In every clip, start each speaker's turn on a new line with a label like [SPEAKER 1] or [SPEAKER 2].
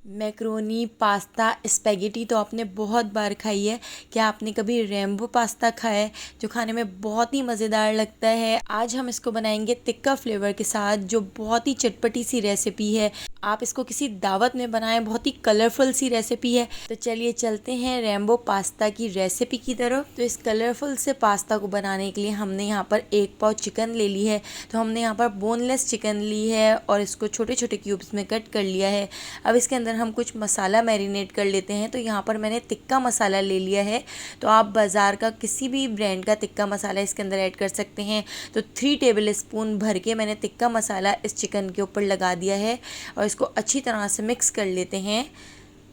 [SPEAKER 1] Macaroni, pasta, spaghetti तो आपने बहुत बार खाई है। क्या आपने कभी रेम्बो पास्ता खाया है जो खाने में बहुत ही मज़ेदार लगता है। आज हम इसको बनाएंगे तिक्का फ्लेवर के साथ, जो बहुत ही चटपटी सी रेसिपी है। आप इसको किसी दावत में बनाएं, बहुत ही कलरफुल सी रेसिपी है। तो चलिए चलते हैं रेम्बो पास्ता की रेसिपी की तरफ। तो इस कलरफुल से पास्ता को बनाने के लिए हमने यहाँ पर 1 पाव चिकन ले ली है। तो हमने यहाँ पर बोनलेस चिकन ली है और इसको छोटे छोटे क्यूब्स में कट कर लिया है। अब इसके अंदर हम कुछ मसाला मैरिनेट कर लेते हैं। तो यहाँ पर मैंने तिक्का मसाला ले लिया है। तो आप बाज़ार का किसी भी ब्रांड का तिक्का मसाला इसके अंदर ऐड कर सकते हैं। तो 3 टेबल स्पून भर के मैंने तिक्का मसाला इस चिकन के ऊपर लगा दिया है और इसको अच्छी तरह से मिक्स कर लेते हैं।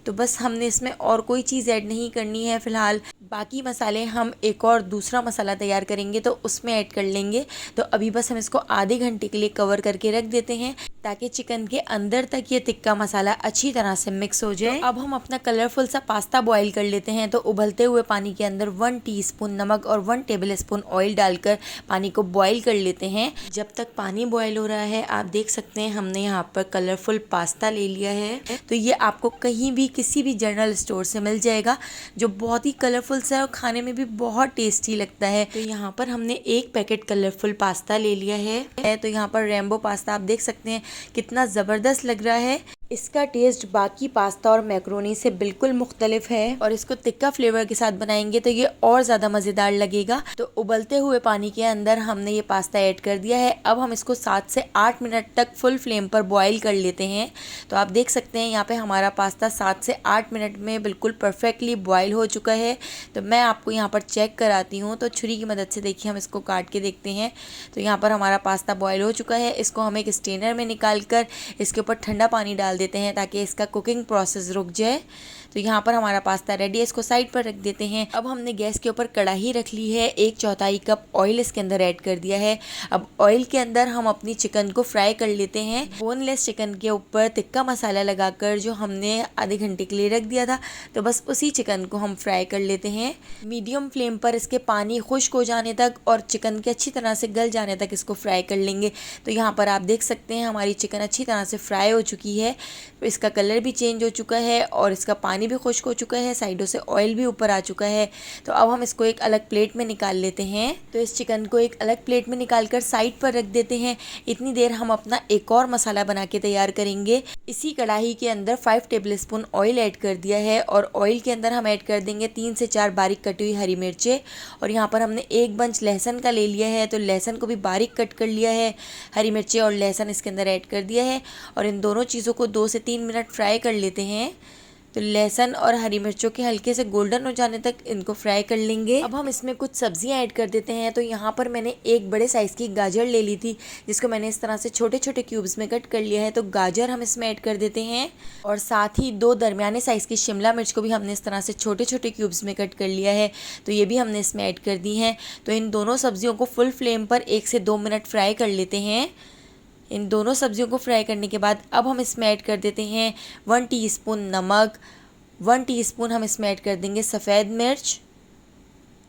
[SPEAKER 1] तो बस हमने इसमें और कोई चीज़ ऐड नहीं करनी है फ़िलहाल। बाकी मसाले हम एक और दूसरा मसाला तैयार करेंगे तो उसमें ऐड कर लेंगे। तो अभी बस हम इसको आधे घंटे के लिए कवर करके रख देते हैं ताकि चिकन के अंदर तक ये तिक्का मसाला अच्छी तरह से मिक्स हो जाए। तो अब हम अपना कलरफुल सा पास्ता बॉईल कर लेते हैं। तो उबलते हुए पानी के अंदर 1 टीस्पून नमक और 1 टेबल स्पून ऑयल डालकर पानी को बॉईल कर लेते हैं। जब तक पानी बॉईल हो रहा है आप देख सकते हैं हमने यहाँ पर कलरफुल पास्ता ले लिया है। तो ये आपको कहीं भी किसी भी जनरल स्टोर से मिल जाएगा, जो बहुत ही कलरफुल सा है और खाने में भी बहुत टेस्टी लगता है। तो यहाँ पर हमने 1 पैकेट कलरफुल पास्ता ले लिया है। तो यहाँ पर रेम्बो पास्ता आप देख सकते हैं कितना ज़बरदस्त लग रहा है। इसका टेस्ट बाकी पास्ता और मैक्रोनी से बिल्कुल मुख्तलिफ है और इसको तिक्का फ्लेवर के साथ बनाएंगे तो ये और ज़्यादा मज़ेदार लगेगा। तो उबलते हुए पानी के अंदर हमने ये पास्ता ऐड कर दिया है। अब हम इसको 7 से 8 मिनट तक फुल फ्लेम पर बॉईल कर लेते हैं। तो आप देख सकते हैं यहाँ पे हमारा पास्ता 7 से 8 मिनट में बिल्कुल परफेक्टली बॉईल हो चुका है। तो मैं आपको यहाँ पर चेक कराती हूँ। तो छुरी की मदद से देखिए हम इसको काट के देखते हैं। तो यहाँ पर हमारा पास्ता बॉईल हो चुका है। इसको हम एक स्ट्रेनर में निकाल कर इसके ऊपर ठंडा पानी डाल देते हैं ताकि इसका कुकिंग प्रोसेस रुक जाए। तो यहाँ पर हमारा पास्ता रेडी है, इसको साइड पर रख देते हैं। अब हमने गैस के ऊपर कढ़ाई रख ली है, 1/4 कप ऑयल इसके अंदर ऐड कर दिया है। अब ऑयल के अंदर हम अपनी चिकन को फ्राई कर लेते हैं। बोनलेस चिकन के ऊपर तिक्का मसाला लगाकर जो हमने आधे घंटे के लिए रख दिया था, तो बस उसी चिकन को हम फ्राई कर लेते हैं। मीडियम फ्लेम पर इसके पानी खुश्क हो जाने तक और चिकन के अच्छी तरह से गल जाने तक इसको फ्राई कर लेंगे। तो यहाँ पर आप देख सकते हैं हमारी चिकन अच्छी तरह से फ्राई हो चुकी है। इसका कलर भी चेंज हो चुका है और इसका पानी भी खुश्क हो चुका है, साइडों से ऑयल भी ऊपर आ चुका है। तो अब हम इसको एक अलग प्लेट में निकाल लेते हैं। तो इस चिकन को एक अलग प्लेट में निकाल कर साइड पर रख देते हैं। इतनी देर हम अपना एक और मसाला बना के तैयार करेंगे। इसी कढ़ाई के अंदर 5 टेबल स्पून ऑयल ऐड कर दिया है और ऑयल के अंदर हम ऐड कर देंगे 3 से 4 बारीक कटी हुई हरी मिर्चें। और यहाँ पर हमने 1 बंच लहसुन का ले लिया है, तो लहसुन को भी बारीक कट कर लिया है। हरी मिर्चें और लहसुन इसके अंदर ऐड कर दिया है और इन दोनों चीज़ों को 2 से 3 मिनट फ्राई कर लेते हैं। तो लहसुन और हरी मिर्चों के हल्के से गोल्डन हो जाने तक इनको फ्राई कर लेंगे। अब हम इसमें कुछ सब्जियां ऐड कर देते हैं। तो यहाँ पर मैंने एक बड़े साइज़ की गाजर ले ली थी, जिसको मैंने इस तरह से छोटे छोटे क्यूब्स में कट कर लिया है। तो गाजर हम इसमें ऐड कर देते हैं और साथ ही 2 दरमियाने साइज़ की शिमला मिर्च को भी हमने इस तरह से छोटे छोटे क्यूब्स में कट कर लिया है। तो ये भी हमने इसमें ऐड कर दी हैं। तो इन दोनों सब्जियों को फुल फ्लेम पर 1 से 2 मिनट फ्राई कर लेते हैं। इन दोनों सब्जियों को फ्राई करने के बाद अब हम इसमें ऐड कर देते हैं 1 टीस्पून नमक, 1 टीस्पून हम इसमें ऐड कर देंगे सफ़ेद मिर्च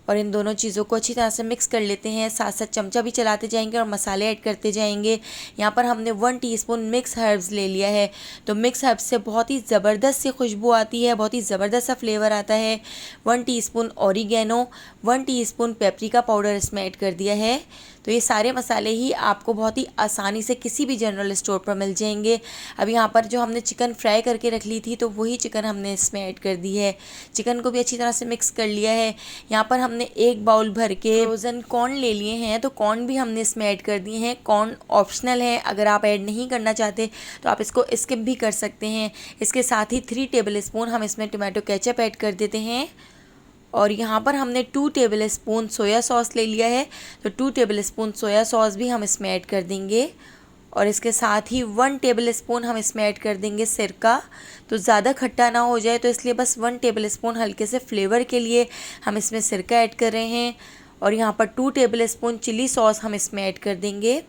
[SPEAKER 1] और इन दोनों चीज़ों को अच्छी तरह से मिक्स कर लेते हैं। साथ साथ चमचा भी चलाते जाएंगे और मसाले ऐड करते जाएंगे। यहाँ पर हमने 1 टीस्पून मिक्स हर्ब्स ले लिया है। तो मिक्स हर्ब्स से बहुत ही ज़बरदस्त सी खुशबू आती है, बहुत ही ज़बरदस्त सा फ्लेवर आता है। 1 teaspoon oregano, 1 teaspoon paprika powder इसमें ऐड कर दिया है। तो ये सारे मसाले ही आपको बहुत ही आसानी से किसी भी जनरल स्टोर पर मिल जाएंगे। अब यहाँ पर जो हमने चिकन फ्राई करके रख ली थी, तो वही चिकन हमने इसमें ऐड कर दी है। चिकन को भी अच्छी तरह से मिक्स कर लिया है। यहाँ पर हमने 1 बाउल भर के फ्रोज़न कॉर्न ले लिए हैं, तो कॉर्न भी हमने इसमें ऐड कर दिए हैं। कॉर्न ऑप्शनल है, अगर आप ऐड नहीं करना चाहते तो आप इसको स्किप भी कर सकते हैं। इसके साथ ही 3 टेबल स्पून हम इसमें टोमेटो केचप ऐड कर देते हैं और यहाँ पर हमने 2 टेबल स्पून सोया सॉस ले लिया है। तो 2 टेबल स्पून सोया सॉस भी हम इसमें ऐड कर देंगे और इसके साथ ही 1 टेबल स्पून हम इसमें ऐड कर देंगे सिरका। तो ज़्यादा खट्टा ना हो जाए, तो इसलिए बस 1 टेबल स्पून हल्के से फ्लेवर के लिए हम इसमें सिरका ऐड कर रहे हैं। और यहाँ पर 2 टेबल स्पून चिली सॉस हम इसमें ऐड कर देंगे।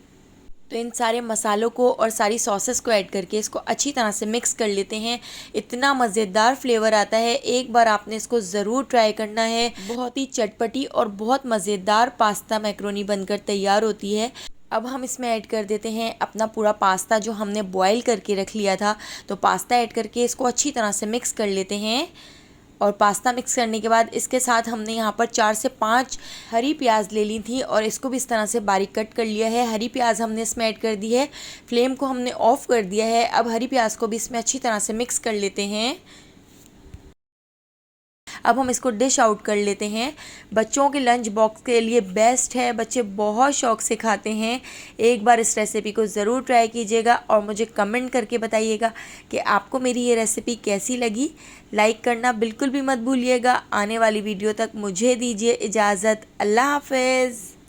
[SPEAKER 1] तो इन सारे मसालों को और सारी सॉसेस को ऐड करके इसको अच्छी तरह से मिक्स कर लेते हैं। इतना मज़ेदार फ्लेवर आता है, एक बार आपने इसको ज़रूर ट्राई करना है। बहुत ही चटपटी और बहुत मज़ेदार पास्ता मैक्रोनी बनकर तैयार होती है। अब हम इसमें ऐड कर देते हैं अपना पूरा पास्ता जो हमने बॉईल करके रख लिया था। तो पास्ता ऐड करके इसको अच्छी तरह से मिक्स कर लेते हैं। और पास्ता मिक्स करने के बाद इसके साथ हमने यहाँ पर 4 से 5 हरी प्याज ले ली थी और इसको भी इस तरह से बारीक कट कर लिया है। हरी प्याज हमने इसमें ऐड कर दी है। फ्लेम को हमने ऑफ कर दिया है। अब हरी प्याज को भी इसमें अच्छी तरह से मिक्स कर लेते हैं। अब हम इसको डिश आउट कर लेते हैं। बच्चों के लंच बॉक्स के लिए बेस्ट है, बच्चे बहुत शौक से खाते हैं। एक बार इस रेसिपी को ज़रूर ट्राई कीजिएगा और मुझे कमेंट करके बताइएगा कि आपको मेरी ये रेसिपी कैसी लगी। लाइक करना बिल्कुल भी मत भूलिएगा। आने वाली वीडियो तक मुझे दीजिए इजाज़त। अल्लाह हाफ़िज़।